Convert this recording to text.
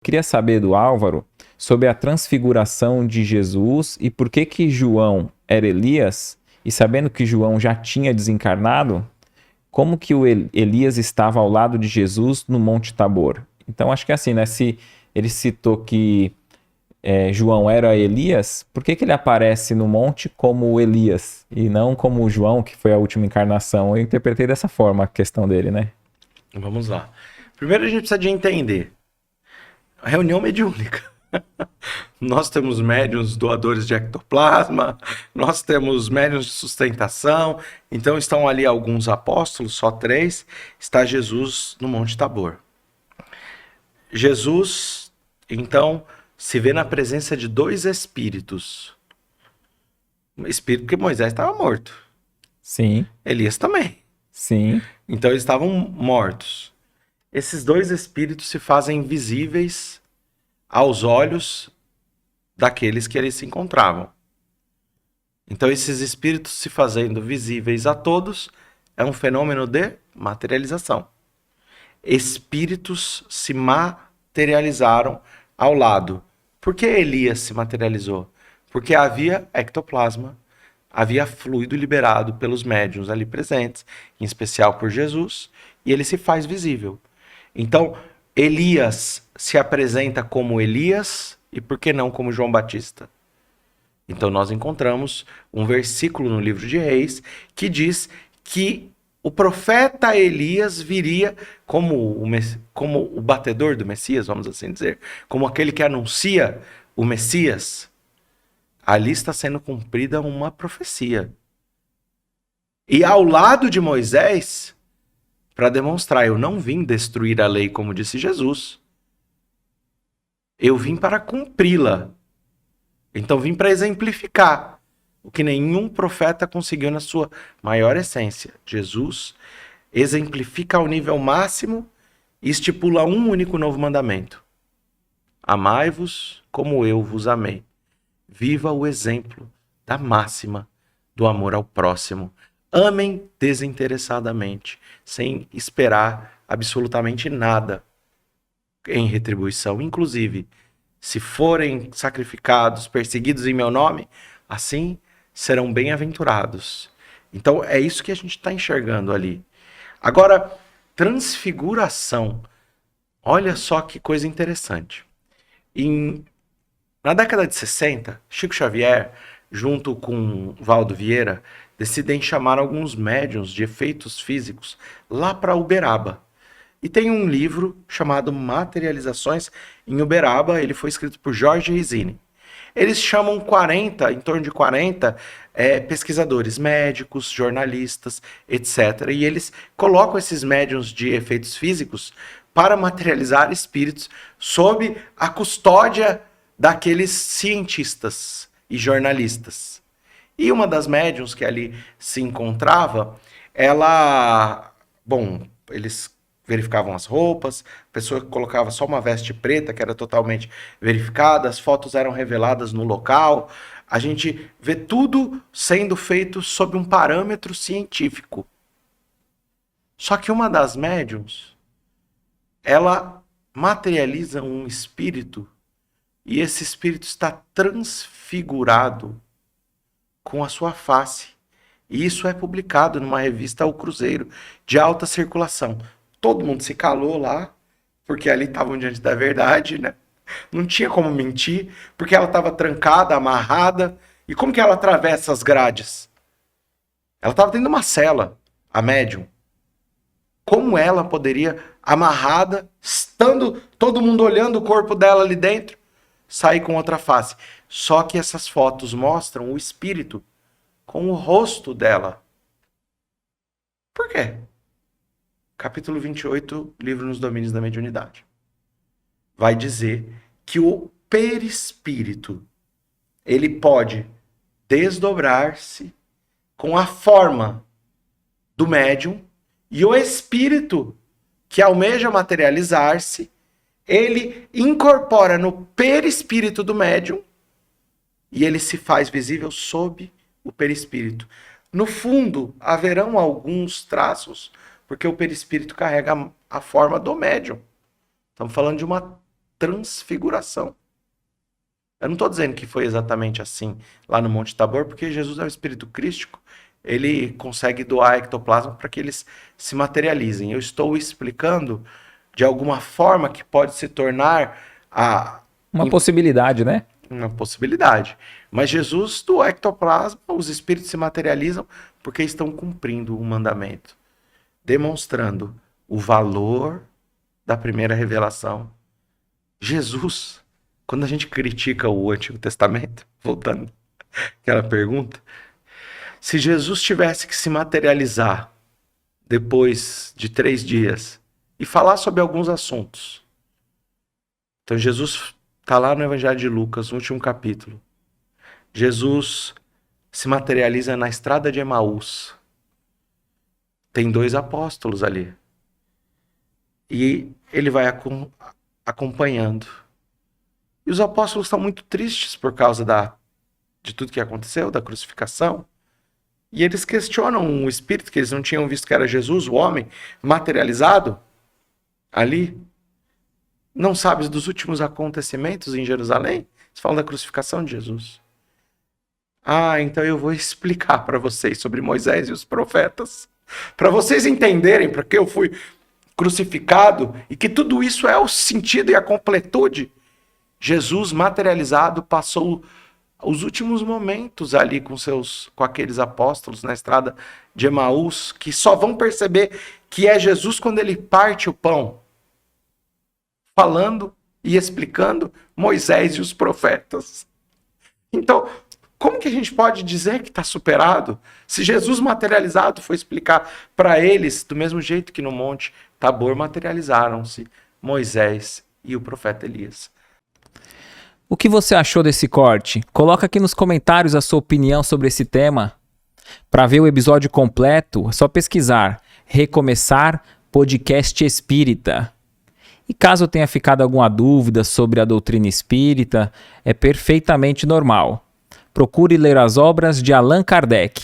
Queria saber do Álvaro sobre a transfiguração de Jesus e por que que João era Elias, e sabendo que João já tinha desencarnado, como que o Elias estava ao lado de Jesus no Monte Tabor. Então acho que é assim, né? Se ele citou que João era Elias, por que que ele aparece no monte como Elias e não como João, que foi a última encarnação? Eu interpretei dessa forma a questão dele, né? Vamos lá. Primeiro a gente precisa de entender. A reunião mediúnica. Nós temos médiuns doadores de ectoplasma, nós temos médiuns de sustentação, então estão ali alguns apóstolos, só 3, está Jesus no Monte Tabor. Jesus, então, se vê na presença de 2 espíritos. Um espírito porque Moisés estava morto, Sim, Elias também. sim, Então eles estavam mortos. Esses 2 espíritos se fazem visíveis aos olhos daqueles que eles se encontravam. Então esses espíritos se fazendo visíveis a todos é um fenômeno de materialização. Espíritos se materializaram ao lado. Por que Elias se materializou? Porque havia ectoplasma, havia fluido liberado pelos médiuns ali presentes, em especial por Jesus, e ele se faz visível. Então, Elias se apresenta como Elias e por que não como João Batista? Então nós encontramos um versículo no livro de Reis que diz que o profeta Elias viria como o batedor do Messias, vamos assim dizer, como aquele que anuncia o Messias. Ali está sendo cumprida uma profecia. E ao lado de Moisés, para demonstrar, eu não vim destruir a lei, como disse Jesus. Eu vim para cumpri-la. Então vim para exemplificar o que nenhum profeta conseguiu na sua maior essência. Jesus exemplifica ao nível máximo e estipula um único novo mandamento. Amai-vos como eu vos amei. Viva o exemplo da máxima do amor ao próximo. Amem desinteressadamente, sem esperar absolutamente nada em retribuição. Inclusive, se forem sacrificados, perseguidos em meu nome, assim serão bem-aventurados. Então, é isso que a gente está enxergando ali. Agora, transfiguração. Olha só que coisa interessante. Na década de 60, Chico Xavier, junto com Valdo Vieira, decidem chamar alguns médiuns de efeitos físicos lá para Uberaba. E tem um livro chamado Materializações em Uberaba, ele foi escrito por Jorge Risini. Eles chamam 40, em torno de 40, pesquisadores médicos, jornalistas, etc. E eles colocam esses médiuns de efeitos físicos para materializar espíritos sob a custódia daqueles cientistas e jornalistas. E uma das médiuns que ali se encontrava, eles verificavam as roupas, a pessoa colocava só uma veste preta, que era totalmente verificada, as fotos eram reveladas no local, a gente vê tudo sendo feito sob um parâmetro científico. Só que uma das médiums, ela materializa um espírito, e esse espírito está transfigurado com a sua face. E isso é publicado numa revista O Cruzeiro, de alta circulação. Todo mundo se calou lá, porque ali estavam diante da verdade, né? Não tinha como mentir, porque ela estava trancada, amarrada. E como que ela atravessa as grades? Ela estava dentro de uma cela, a médium. Como ela poderia, amarrada, estando todo mundo olhando o corpo dela ali dentro, sair com outra face? Só que essas fotos mostram o espírito com o rosto dela. Por quê? Capítulo 28, livro nos domínios da mediunidade. Vai dizer que o perispírito, ele pode desdobrar-se com a forma do médium, e o espírito que almeja materializar-se, ele incorpora no perispírito do médium e ele se faz visível sob o perispírito. No fundo, haverão alguns traços, porque o perispírito carrega a forma do médium. Estamos falando de uma transfiguração. Eu não estou dizendo que foi exatamente assim lá no Monte Tabor, porque Jesus é o Espírito Crístico, ele consegue doar ectoplasma para que eles se materializem. Eu estou explicando de alguma forma que pode se tornar uma possibilidade, né? Uma possibilidade. Mas Jesus doa ectoplasma, os espíritos se materializam porque estão cumprindo o mandamento, demonstrando o valor da primeira revelação. Jesus, quando a gente critica o Antigo Testamento, voltando àquela pergunta, se Jesus tivesse que se materializar depois de 3 dias e falar sobre alguns assuntos. Então Jesus está lá no Evangelho de Lucas, no último capítulo. Jesus se materializa na estrada de Emaús. Tem 2 apóstolos ali. E ele vai acompanhando. E os apóstolos estão muito tristes por causa de tudo que aconteceu, da crucificação. E eles questionam o Espírito, que eles não tinham visto que era Jesus, o homem, materializado ali. Não sabes dos últimos acontecimentos em Jerusalém? Eles falam da crucificação de Jesus. Então eu vou explicar para vocês sobre Moisés e os profetas. Para vocês entenderem para que eu fui crucificado e que tudo isso é o sentido e a completude. Jesus materializado passou os últimos momentos ali com aqueles apóstolos na estrada de Emaús, que só vão perceber que é Jesus quando ele parte o pão, falando e explicando Moisés e os profetas. Então, como que a gente pode dizer que está superado se Jesus materializado foi explicar para eles, do mesmo jeito que no Monte Tabor materializaram-se Moisés e o profeta Elias? O que você achou desse corte? Coloca aqui nos comentários a sua opinião sobre esse tema. Para ver o episódio completo, é só pesquisar Recomeçar Podcast Espírita. E caso tenha ficado alguma dúvida sobre a doutrina espírita, é perfeitamente normal. Procure ler as obras de Allan Kardec.